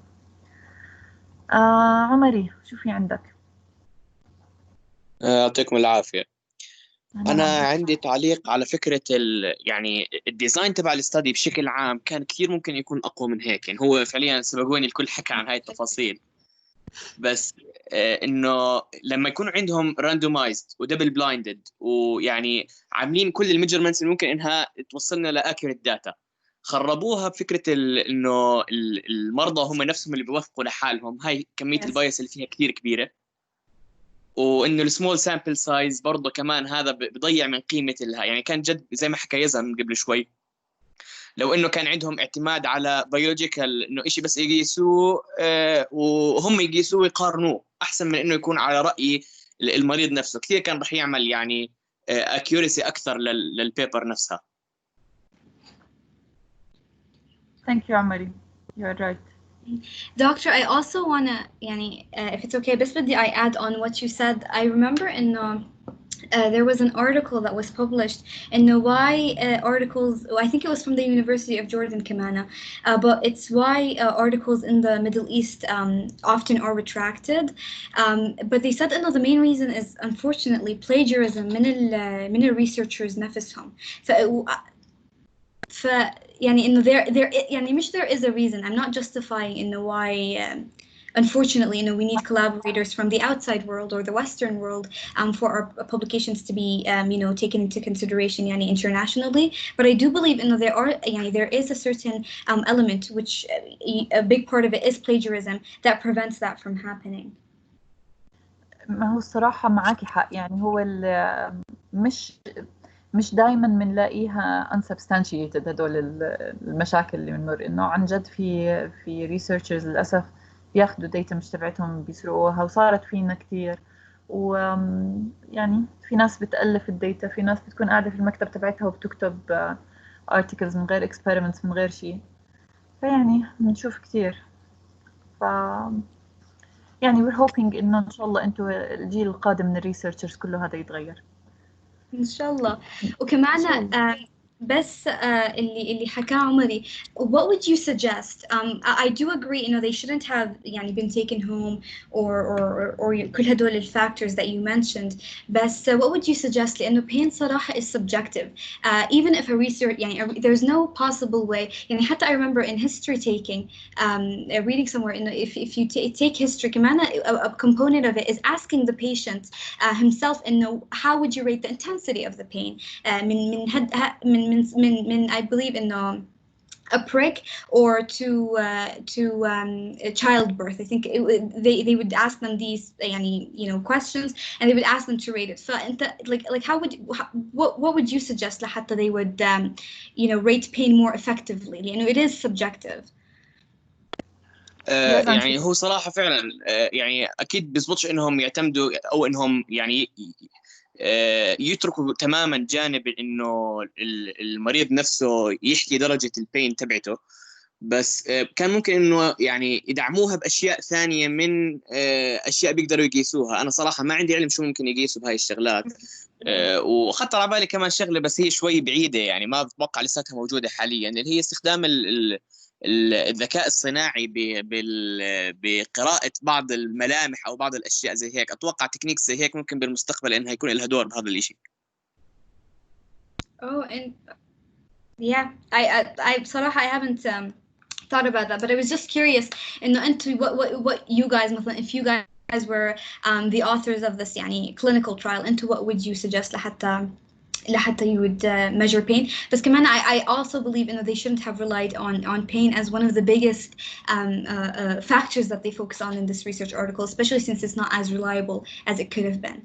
B: عمري شو في عندك؟
G: يعطيكم العافية. أنا عندي تعليق على فكرة يعني الديزاين تبع الاستادي بشكل عام كان كثير ممكن يكون أقوى من هيك. يعني هو فعليا سبقوني الكل حكى عن هاي التفاصيل، بس إنه لما يكون عندهم randomized ودبل بلايندد، ويعني عاملين كل الميجرمنتس اللي ممكن إنها توصلنا لأكيوريت داتا، خربوها بفكره انه المرضى هم نفسهم اللي بيوثقوا لحالهم. هاي كميه البايس اللي فيها كثير كبيره، وانه السمول سامبل سايز برضه كمان هذا بضيع من قيمه يعني كان جد زي ما حكى يزن قبل شوي، لو انه كان عندهم اعتماد على بيولوجيكال انه شيء بس يقيسوه وهم يقيسوه ويقارنوه، احسن من انه يكون على راي المريض نفسه، كثير كان رح يعمل يعني accuracy اكثر للبيبر نفسها.
B: Thank you عمري. You're right.
A: Doctor, I also wanna يعني if it's okay بس بدي I add on what you said. I remember إنه there was an article that was published in why articles, I think it was from the University of Jordan كمان, but it's why articles in the Middle East often are retracted. But they said the main reason is unfortunately plagiarism من ال researchers نفسهم. يعني إنه there يعني مش there is a reason. I'm not justifying إنه why unfortunately we need collaborators from the outside world or the Western world for our publications to be taken into consideration يعني internationally. But I do believe there is a certain element which a big part of it is plagiarism that prevents that from happening.
B: ما هو الصراحة معاكي حق، يعني هو مش دايما بنلاقيها unsubstantiated هدول المشاكل اللي بنمر، انه عن جد في researchers للاسف بياخذوا داتا مش تبعتهم بيسرقوها، وصارت فينا كثير. ويعني في ناس بتألف الداتا، في ناس بتكون قاعدة في المكتب تبعتها وبتكتب articles من غير experiments من غير شيء، فيعني بنشوف كثير. ف يعني we're hoping إنه إن شاء الله أنتوا الجيل القادم من الريسيرشرز كله هذا يتغير
A: إن شاء الله. وكمان بس اللي حكاه عمري, what would you suggest? I do agree, they shouldn't have been taken home or كل هدول الفactors that you mentioned. بس what would you suggest? لأنه pain صراحة is subjective. Even if a research there's no possible way. حتى I remember in history taking, reading somewhere, if you take history, كمان a component of it is asking the patient himself, how would you rate the intensity of the pain? من I believe a prick or to childbirth. I think they would ask them these questions, and they would ask them to rate it. So like how would what would you suggest لحتى they would rate pain more effectively? It is subjective.
G: يعني هو صراحة فعلا يعني أكيد بيزبطش إنهم يعتمدوا أو إنهم يتركوا تماما جانب إنه المريض نفسه يحكي درجة البين تبعته، بس كان ممكن إنه يدعموها بأشياء ثانية من أشياء بيقدروا يقيسوها. أنا صراحة ما عندي علم شو ممكن يقيسوا بهاي الشغلات، وخطر على بالي كمان شغلة بس هي شوي بعيدة، ما بتوقع لساتها موجودة حاليا، اللي هي استخدام الذكاء الصناعي بقراءة بعض الملامح أو بعض الأشياء زي هيك. أتوقع تكنيك زي هيك ممكن بالمستقبل إنها يكون لها دور بهذا الإشي.
A: Oh, and yeah, I بصراحة I haven't thought about that, but I was just curious into what you guys مثلا, if you guys were the authors of this clinical trial, into what would you suggest لحتى you would measure pain. بس كمان I also believe they shouldn't have relied on pain as one of the biggest factors that they focus on in this research article, especially since it's not as reliable as it could have been.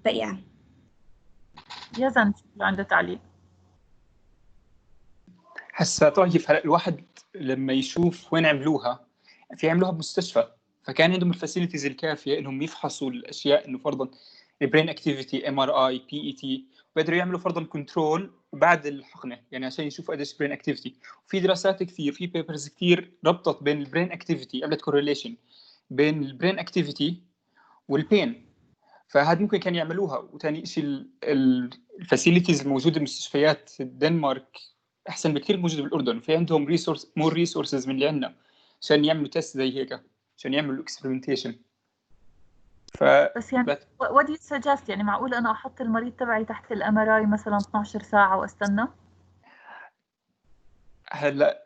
A: But yeah.
B: يزن عنده تعليق.
D: هسه طيب الواحد لما يشوف وين عملوها بمستشفى، فكان عندهم الفاسيلتيز الكافيه انهم يفحصوا الاشياء، انه فرضا البرين اكتيفيتي MRI PET، وقدروا يعملوا فرضا كنترول بعد الحقنه عشان يشوفوا قديش برين اكتيفيتي. وفي دراسات كثير، في بيبرز كثير ربطت بين البرين اكتيفيتي، عملت كورليشن بين البرين اكتيفيتي والبين. فهذا ممكن كان يعملوها. وثاني شيء الفاسيلتيز الموجوده بالمستشفيات الدنمارك احسن بكثير موجوده بالاردن، في عندهم مور ريسورسز من اللي عندنا عشان يعملوا تيست زي هيك، عشان يعملوا اكسبيرمنتيشن.
B: بس what do you suggest؟ معقول انا احط المريض تبعي تحت الMRI مثلا 12 ساعه واستنى؟
D: هلا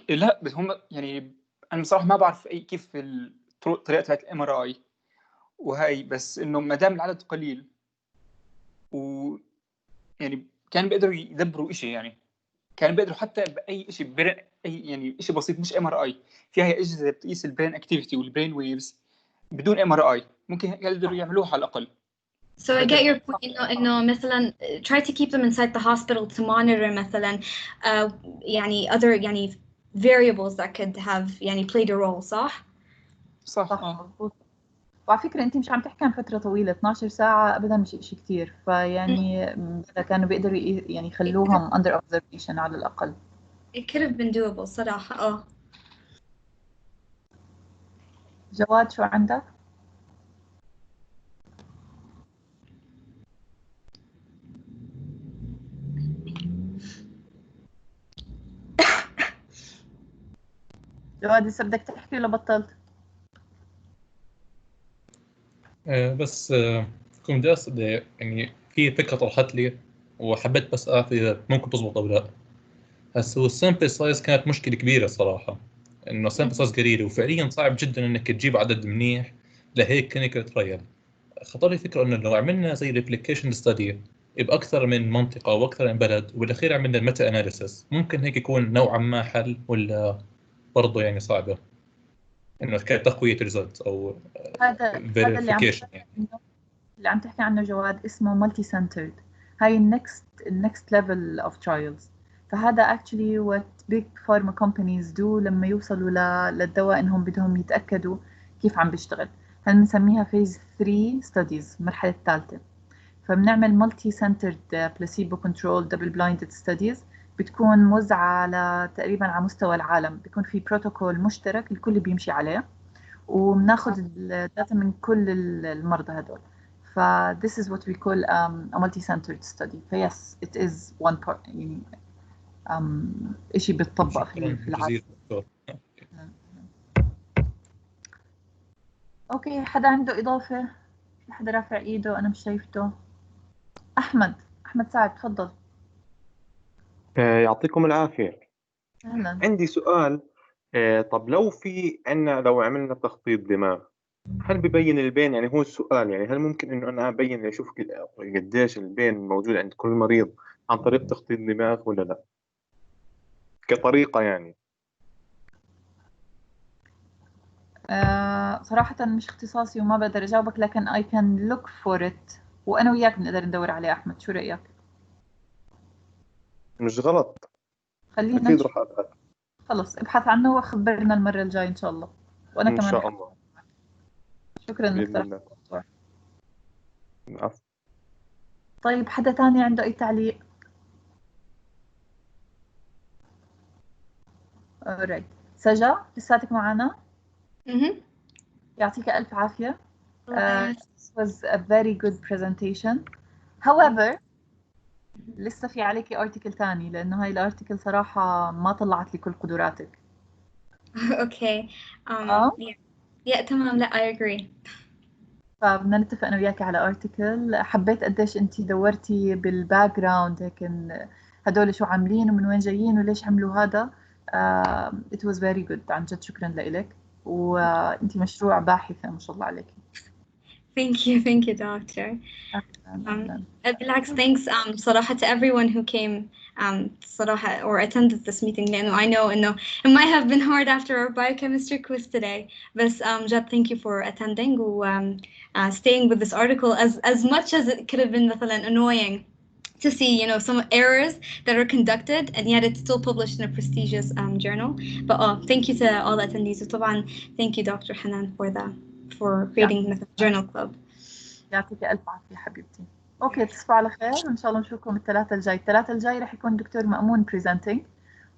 D: لا، بس هم انا بصراحه ما بعرف كيف الطريقه تبعت الMRI وهي، بس انه ما دام العدد قليل كان بيقدروا يدبروا شيء كان بيقدروا حتى باي شيء برين، اي يعني شيء بسيط مش MRI، فيها اجهزه بتقيس البرين اكتيفيتي والبرين ويفز بدون MRI، ممكن يقدروا يعملوها على الاقل.
A: So I get your point إنه مثلا try to keep them inside the hospital to monitor مثلا يعني other يعني variables that could have يعني played a role صح؟
D: صح.
B: مظبوط. وعلى فكرة أنت مش عم تحكي عن فترة طويلة، 12 ساعة أبدا مش شيء كتير، فيعني إذا كانوا بيقدروا يعني يخلوهم under observation على الأقل.
A: It could have been doable صراحة.
B: جواد شو عندك؟ جواد لسه بدك تحكي ولا بطلت؟
C: بس كنت بدي أسأل يعني في فكرة طرحت لي وحبيت بس أعرف إذا ممكن تزبط أو لا. هسه هو السامبل سايز كانت مشكلة كبيرة صراحة، إنه السامبل سايز قليلة وفعليا صعب جدا إنك تجيب عدد منيح لهيك كلينيكال ترايل. خطر لي فكرة إنه لو عملنا زي ريبليكيشن ستدي بأكثر من منطقة وأكثر من بلد وبالأخير عملنا الميتا أناليسيس، ممكن هيك يكون نوعا ما حل ولا برضه يعني صعبة إنه كتقوية ريزلت أو
B: هذا
C: فيريفيكيشن يعني.
B: اللي عم تحكي عنه جواد اسمه مالتي سنترد، هاي النكست ليفل اوف ترايلز. فهذا actually what big pharma companies do لما يوصلوا للدواء انهم بدهم يتاكدوا كيف عم بيشتغل. هل بنسميها phase 3 studies، المرحله الثالثه. فبنعمل مالتي سنترد بلاسيبو كنترول دبل بلايندد ستاديز، بتكون موزعه على تقريبا على مستوى العالم، بيكون في بروتوكول مشترك الكل بيمشي عليه، وبناخذ الداتا من كل المرضى هدول. ف this is what we call a multi-centered study. ف yes it is one part يعني إشي بيتطبق في العالم. اوكي، حدا عنده إضافة؟ حدا رافع ايده أنا مش شايفته. أحمد سعد تفضل.
H: يعطيكم العافية.
B: أهلا.
H: عندي سؤال. طب لو عملنا تخطيط دماغ، هل ببين البين؟ يعني هو السؤال يعني هل ممكن انه انا ابين اشوف قديش البين موجود عند كل مريض عن طريق تخطيط دماغ ولا لا؟ كطريقة يعني.
B: صراحة مش اختصاصي وما بقدر أجاوبك، لكن I can look for it، وأنا وياك بنقدر ندور عليه. أحمد شو رأيك؟
H: مش غلط.
B: خلينا
H: أكيد
B: نشوف.
H: رح أبحث.
B: خلص ابحث عنه وخبرنا المرة الجاية إن شاء الله، وأنا
H: إن
B: كمان
H: شاء
B: رح.
H: الله.
B: شكرا إنك
H: بإذن الله.
B: طرحت.
H: العفو.
B: طيب حدا تاني عنده أي تعليق؟ alright. سجا لساتك معنا؟ يعطيك ألف عافية. This was a very good presentation. However لسه في عليكي ارتكل تاني، لأنه هاي الارتكل صراحة ما طلعت لي كل قدراتك.
A: Okay. Yeah تمام. لا I agree.
B: فبدنا نتفق أنا وياكي على ارتكل. حبيت قديش أنتي دورتي بالباك جراوند هيك هدول شو عاملين ومن وين جايين وليش عملوا هذا. it was very good عن جد. شكرا لإلك، وأنتي مشروع باحثة ما شاء الله عليك.
A: Thank you doctor. بالعكس thanks صراحة to everyone who came صراحة or attended this meeting، لأنه I know إنه it might have been hard after our biochemistry quiz today، بس جد thank you for attending و staying with this article as much as it could have been مثلا annoying to see, you know, some errors that are conducted and yet it's still published in a prestigious journal. But thank you to all the attendees. وطبعا thank you Dr. Hanan for creating the journal club.
B: يعطيك ألف عافية حبيبتي. أوكي تصبحوا على خير، وإن شاء الله نشوفكم الثلاثة الجاي رح يكون دكتور مأمون presenting،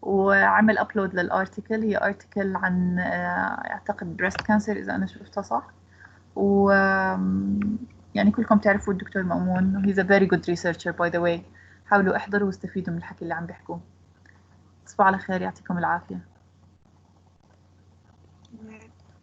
B: وعمل أبلود للأرتيكل. هي أرتيكل عن أعتقد breast cancer إذا أنا شفتها صح. و يعني كلكم تعرفوا الدكتور مأمون، he's a very good researcher by the way. حاولوا احضروا واستفيدوا من الحكي اللي عم بيحكوه. تصبحوا على خير، يعطيكم العافية.